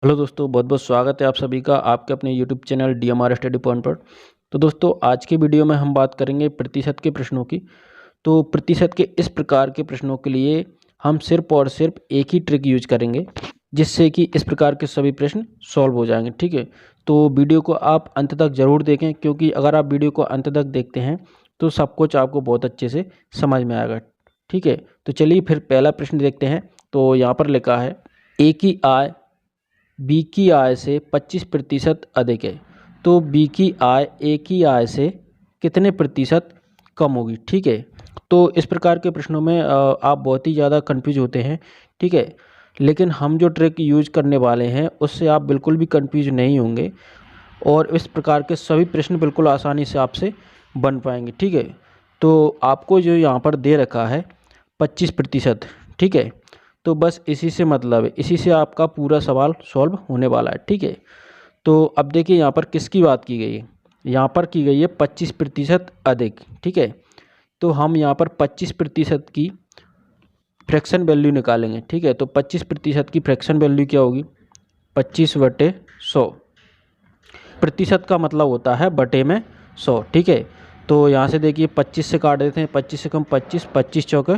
Hello दोस्तों, बहुत बहुत स्वागत है आप सभी का आपके अपने YouTube channel DMR study point पर। तो दोस्तों, आज के वीडियो में हम बात करेंगे प्रतिशत के प्रश्नों की। तो प्रतिशत के इस प्रकार के प्रश्नों के लिए हम सिर्फ और सिर्फ एक ही ट्रिक यूज करेंगे, जिससे कि इस प्रकार के सभी प्रश्न सॉल्व हो जाएंगे। ठीक है, तो वीडियो को आप अंत तक ज़रूर देखें, क्योंकि अगर आप वीडियो को अंत तक देखते हैं तो सब कुछ आपको बहुत अच्छे से समझ में आएगा। ठीक है, तो चलिए फिर पहला प्रश्न देखते हैं। तो यहाँ पर लिखा है, ए की आय बी की आय से 25% अधिक है, तो बी की आय ए की आय से कितने प्रतिशत कम होगी। ठीक है, तो इस प्रकार के प्रश्नों में आप बहुत ही ज़्यादा कंफ्यूज होते हैं। ठीक है, लेकिन हम जो ट्रिक यूज करने वाले हैं उससे आप बिल्कुल भी कंफ्यूज नहीं होंगे और इस प्रकार के सभी प्रश्न बिल्कुल आसानी से आपसे बन पाएंगे। ठीक है, तो आपको जो यहाँ पर दे रखा है 25%, ठीक है, तो बस इसी से मतलब है, इसी से आपका पूरा सवाल सॉल्व होने वाला है। ठीक है, तो अब देखिए यहाँ पर किसकी बात की गई है। यहाँ पर की गई है 25% अधिक। ठीक है, तो हम यहाँ पर 25% की फ्रैक्शन वैल्यू निकालेंगे। ठीक है, तो 25% की फ्रैक्शन वैल्यू क्या होगी, 25/100। प्रतिशत का मतलब होता है बटे में 100। ठीक है, तो यहाँ से देखिए 25 से काट देते हैं, 25 से कम 25, 25 चौके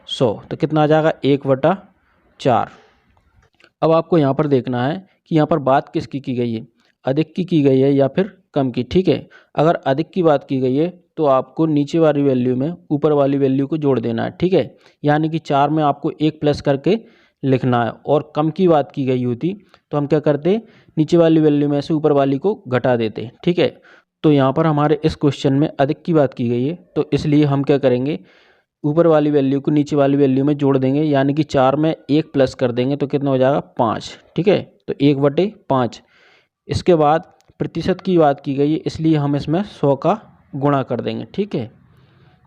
100, तो कितना आ जाएगा 1/4। अब आपको यहाँ पर देखना है कि यहाँ पर बात किसकी की गई है, अधिक की गई है या फिर कम की। ठीक है, अगर अधिक की बात की गई है तो आपको नीचे वाली वैल्यू में ऊपर वाली वैल्यू को जोड़ देना है। ठीक है, यानी कि 4 में आपको 1 प्लस करके लिखना है। और कम की बात की गई होती तो हम क्या करते, नीचे वाली वैल्यू में से ऊपर वाली को घटा देते। ठीक है, तो यहाँ पर हमारे इस क्वेश्चन में अधिक की बात की गई है, तो इसलिए हम क्या करेंगे, ऊपर वाली वैल्यू को नीचे वाली वैल्यू में जोड़ देंगे, यानी कि 4 में 1 प्लस कर देंगे तो कितना हो जाएगा 5। ठीक है, तो 1/5। इसके बाद प्रतिशत की बात की गई है, इसलिए हम इसमें 100 का गुणा कर देंगे। ठीक है,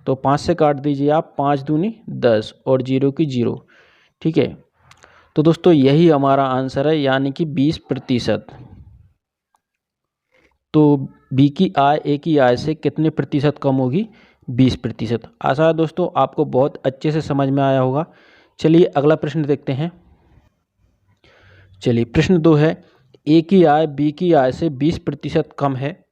तो 5 से काट दीजिए आप, 5 दूनी 10 और 0 की 0। ठीक है, तो दोस्तों यही हमारा आंसर है, यानी कि 20%। तो बी की आय ए की आय से कितने प्रतिशत कम होगी, 20%। आशा है दोस्तों आपको बहुत अच्छे से समझ में आया होगा। चलिए अगला प्रश्न देखते हैं। चलिए प्रश्न 2 है, ए की आय बी की आय से 20% कम है,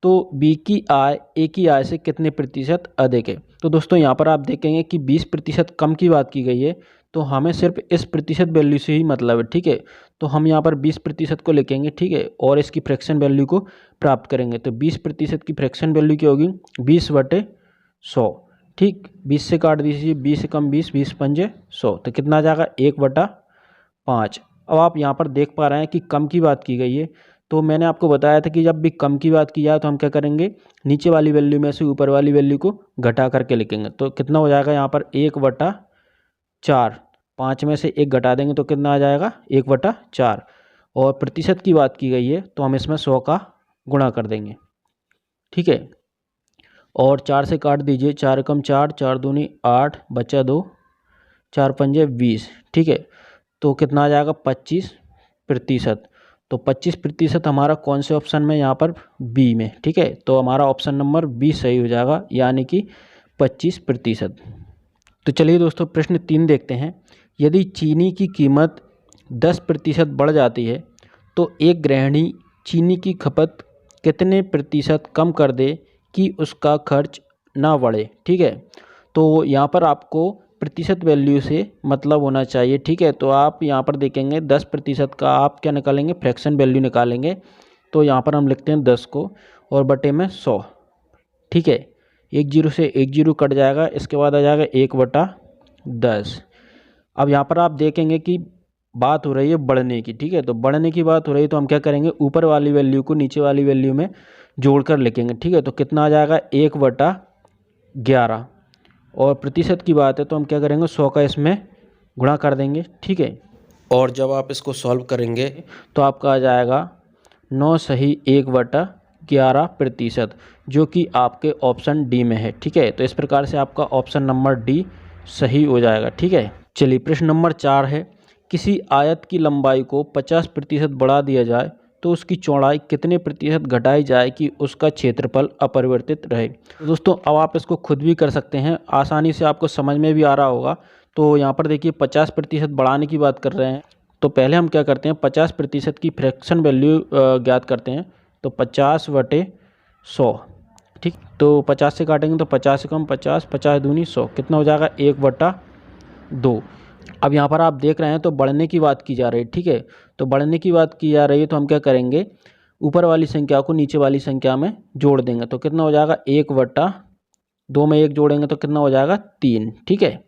तो बी की आय ए की आय से कितने प्रतिशत अधिक है। तो दोस्तों यहाँ पर आप देखेंगे कि 20% कम की बात की गई है, तो हमें सिर्फ इस प्रतिशत वैल्यू से ही मतलब है। ठीक है, तो हम यहाँ पर 20% को लिखेंगे। ठीक है, और इसकी फ्रैक्शन वैल्यू को प्राप्त करेंगे। तो 20% की फ्रैक्शन वैल्यू क्या होगी, 20/100। ठीक, 20 से काट दीजिए, 20 से कम 20, 20×5 100, तो कितना आ जाएगा 1/5। अब आप यहाँ पर देख पा रहे हैं कि कम की बात की गई है, तो मैंने आपको बताया था कि जब भी कम की बात की जाए तो हम क्या करेंगे, नीचे वाली वैल्यू में से ऊपर वाली वैल्यू को घटा करके लिखेंगे। तो कितना हो जाएगा यहाँ पर 1/4। 5 में से 1 घटा देंगे तो कितना आ जाएगा 1/4। और प्रतिशत की बात की गई है तो हम इसमें 100 का गुणा कर देंगे। ठीक है, और 4 से काट दीजिए, 4 कम 4, 4 दूनी 8, बचा 2, 4×5 20। ठीक है, तो कितना आ जाएगा 25%। तो 25% हमारा कौन से ऑप्शन में, यहाँ पर बी में। ठीक है, तो हमारा ऑप्शन नंबर बी सही हो जाएगा, यानी कि 25%। तो चलिए दोस्तों प्रश्न 3 देखते हैं। यदि चीनी की कीमत 10% बढ़ जाती है तो एक गृहिणी चीनी की खपत कितने प्रतिशत कम कर दे कि उसका खर्च ना बढ़े। ठीक है, तो यहाँ पर आपको प्रतिशत वैल्यू से मतलब होना चाहिए। ठीक है, तो आप यहाँ पर देखेंगे 10% का आप क्या निकालेंगे, फ्रैक्शन वैल्यू निकालेंगे। तो यहाँ पर हम लिखते हैं 10 को और बटे में 100। ठीक है, 1 0 से 1 0 कट जाएगा, इसके बाद आ जाएगा 1/10। अब यहाँ पर आप देखेंगे कि बात हो रही है बढ़ने की। ठीक है, तो बढ़ने की बात हो रही है तो हम क्या करेंगे, ऊपर वाली वैल्यू को नीचे वाली वैल्यू में जोड़कर लिखेंगे। ठीक है, तो कितना आ जाएगा 1/11। और प्रतिशत की बात है तो हम क्या करेंगे, 100 का इसमें गुणा कर देंगे। ठीक है, और जब आप इसको सॉल्व करेंगे तो आपका आ जाएगा 9 सही 1/11%, जो कि आपके ऑप्शन डी में है। ठीक है, तो इस प्रकार से आपका ऑप्शन नंबर डी सही हो जाएगा। ठीक है, चलिए प्रश्न नंबर 4 है, किसी आयत की लंबाई को 50% बढ़ा दिया जाए तो उसकी चौड़ाई कितने प्रतिशत घटाई जाए कि उसका क्षेत्रफल अपरिवर्तित रहे। तो दोस्तों अब आप इसको खुद भी कर सकते हैं, आसानी से आपको समझ में भी आ रहा होगा। तो यहाँ पर देखिए 50% बढ़ाने की बात कर रहे हैं, तो पहले हम क्या करते हैं, 50% की फ्रैक्शन वैल्यू ज्ञात करते हैं। तो 50/100, ठीक। तो 50 से काटेंगे तो 50 से कम 50, 50 दूनी 100, कितना हो जाएगा 1/2। अब यहाँ पर आप देख रहे हैं तो बढ़ने की बात की जा रही है, ठीक है। तो बढ़ने की बात की जा रही है तो हम क्या करेंगे, ऊपर वाली संख्या को नीचे वाली संख्या में जोड़ देंगे। तो कितना हो जाएगा 1/2 में 1 जोड़ेंगे तो कितना हो जाएगा 3, ठीक है।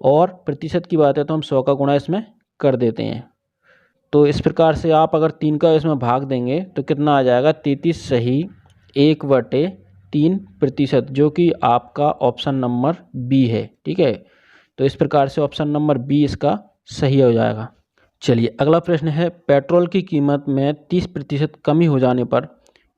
और प्रतिशत की बात है तो हम 100 का गुणा इसमें कर देते हैं। तो इस प्रकार से आप अगर 3 का इसमें भाग देंगे तो कितना आ जाएगा 33 सही 1/3%, जो कि आपका ऑप्शन नंबर बी है, ठीक है। तो इस प्रकार से ऑप्शन नंबर बी इसका सही हो जाएगा। चलिए अगला प्रश्न है, पेट्रोल की कीमत में 30% कमी हो जाने पर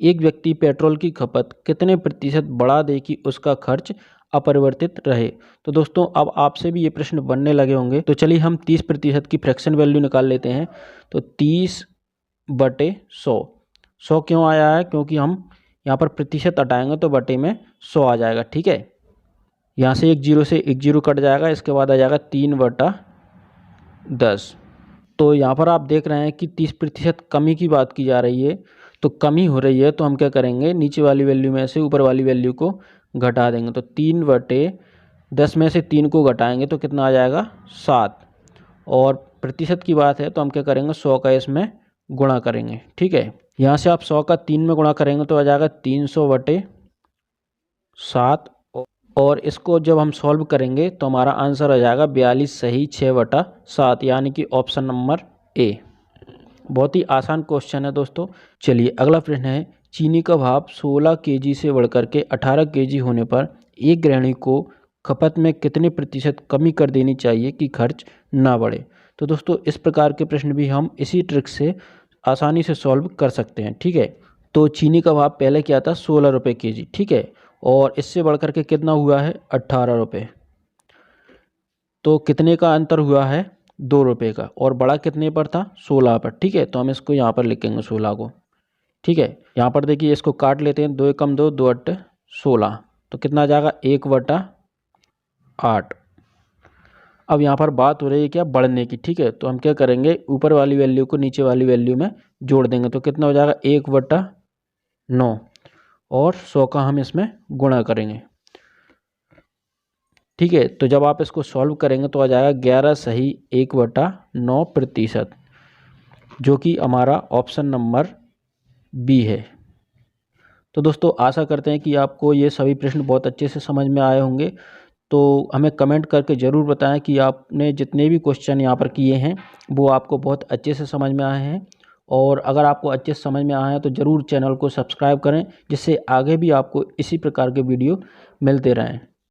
एक व्यक्ति पेट्रोल की खपत कितने प्रतिशत बढ़ा दे कि उसका खर्च अपरिवर्तित रहे। तो दोस्तों अब आपसे भी ये प्रश्न बनने लगे होंगे, तो चलिए हम 30% की फ्रैक्शन वैल्यू निकाल लेते हैं। तो 30/100, 100 क्यों आया है, क्योंकि हम यहाँ पर प्रतिशत हटाएंगे तो बटे में 100 आ जाएगा, ठीक है। यहाँ से एक जीरो से एक जीरो कट जाएगा, इसके बाद आ जाएगा 3/10। तो यहाँ पर आप देख रहे हैं कि 30% कमी की बात की जा रही है। तो कमी हो रही है तो हम क्या करेंगे, नीचे वाली वैल्यू में से ऊपर वाली वैल्यू को घटा देंगे। तो 3/10 में से 3 को घटाएंगे तो कितना आ जाएगा 7। और प्रतिशत की बात है तो हम क्या करेंगे 100 का इसमें गुणा करेंगे, ठीक है। यहाँ से आप 100 का 3 में गुणा करेंगे तो आ जाएगा 300/7। और इसको जब हम सॉल्व करेंगे तो हमारा आंसर आ जाएगा 42 सही 6/7, यानी कि ऑप्शन नंबर ए। बहुत ही आसान क्वेश्चन है दोस्तों। चलिए अगला प्रश्न है, चीनी का भाव 16 केजी से बढ़कर के 18 केजी होने पर एक गृहिणी को खपत में कितने प्रतिशत कमी कर देनी चाहिए कि खर्च ना बढ़े। तो दोस्तों इस प्रकार के प्रश्न भी हम इसी ट्रिक से आसानी से सॉल्व कर सकते हैं, ठीक है। तो चीनी का भाव पहले क्या था 16 रुपये केजी, ठीक है। और इससे बढ़कर के कितना हुआ है 18 रुपये। तो कितने का अंतर हुआ है 2 रुपये का, और बड़ा कितने पर था 16 पर, ठीक है। तो हम इसको यहाँ पर लिखेंगे 16 को, ठीक है। यहाँ पर देखिए इसको काट लेते हैं, 2 एकम 2, 2 अट्ठ 16। तो कितना आ जाएगा 1/8। अब यहाँ पर बात हो रही है क्या बढ़ने की, ठीक है। तो हम क्या करेंगे, ऊपर वाली वैल्यू को नीचे वाली वैल्यू में जोड़ देंगे। तो कितना हो जाएगा 1/9, और 100 का हम इसमें गुणा करेंगे, ठीक है। तो जब आप इसको सॉल्व करेंगे तो आ जाएगा 11 सही 1/9%, जो कि हमारा ऑप्शन नंबर बी है। तो दोस्तों आशा करते हैं कि आपको ये सभी प्रश्न बहुत अच्छे से समझ में आए होंगे। तो हमें कमेंट करके ज़रूर बताएं कि आपने जितने भी क्वेश्चन यहाँ पर किए हैं वो आपको बहुत अच्छे से समझ में आए हैं। और अगर आपको अच्छे से समझ में आए हैं तो ज़रूर चैनल को सब्सक्राइब करें, जिससे आगे भी आपको इसी प्रकार के वीडियो मिलते रहें।